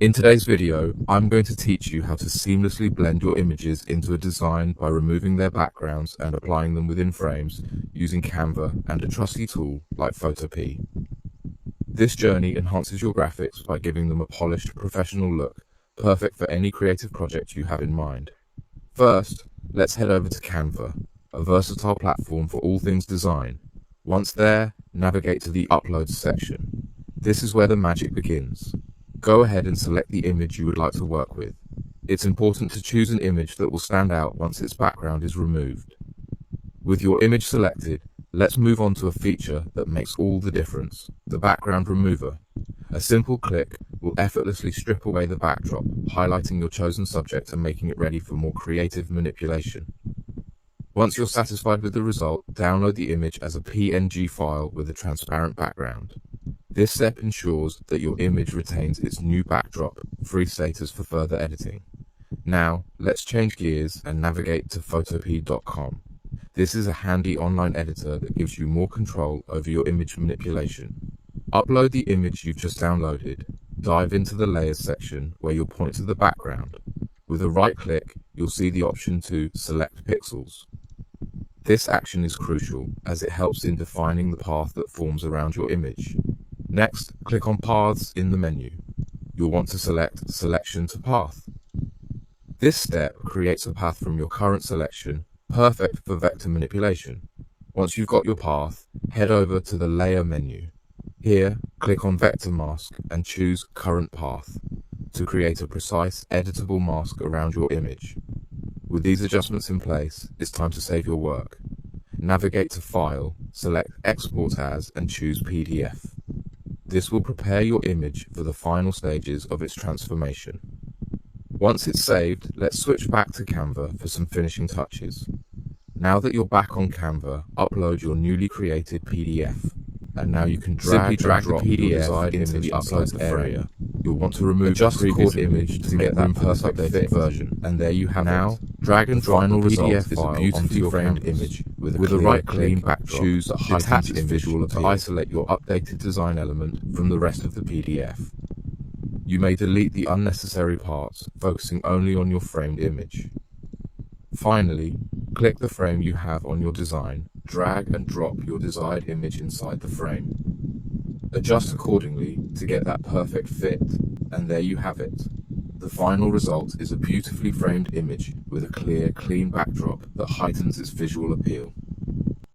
In today's video, I'm going to teach you how to seamlessly blend your images into a design by removing their backgrounds and applying them within frames using Canva and a trusty tool like PHOTOPEA. This journey enhances your graphics by giving them a polished, professional look, perfect for any creative project you have in mind. First, let's head over to Canva, a versatile platform for all things design. Once there, navigate to the Uploads section. This is where the magic begins. Go ahead and select the image you would like to work with. It's important to choose an image that will stand out once its background is removed. With your image selected, let's move on to a feature that makes all the difference, the background remover. A simple click will effortlessly strip away the backdrop, highlighting your chosen subject and making it ready for more creative manipulation. Once you're satisfied with the result, download the image as a PNG file with a transparent background. This step ensures that your image retains its new backdrop, free status for further editing. Now, let's change gears and navigate to photopea.com. This is a handy online editor that gives you more control over your image manipulation. Upload the image you've just downloaded. Dive into the Layers section where you'll point to the background. With a right click, you'll see the option to select pixels. This action is crucial as it helps in defining the path that forms around your image. Next, click on Paths in the menu. You'll want to select Selection to Path. This step creates a path from your current selection, perfect for vector manipulation. Once you've got your path, head over to the Layer menu. Here, click on Vector Mask and choose Current Path to create a precise, editable mask around your image. With these adjustments in place, it's time to save your work. Navigate to File, select Export As and choose PDF. This will prepare your image for the final stages of its transformation. Once it's saved, let's switch back to Canva for some finishing touches. Now that you're back on Canva, upload your newly created PDF. And now you can drag the PDF into the upload area. You'll want to remove the previous image to get that perfect fit version. And there you have it. Now, drag and drop the PDF file onto your framed image with a right clean backdrop. Choose Detach Image to isolate your updated design element from the rest of the PDF. You may delete the unnecessary parts, focusing only on your framed image. Finally, click the frame you have on your design, drag and drop your desired image inside the frame. Adjust accordingly to get that perfect fit, and there you have it. The final result is a beautifully framed image with a clear, clean backdrop that heightens its visual appeal.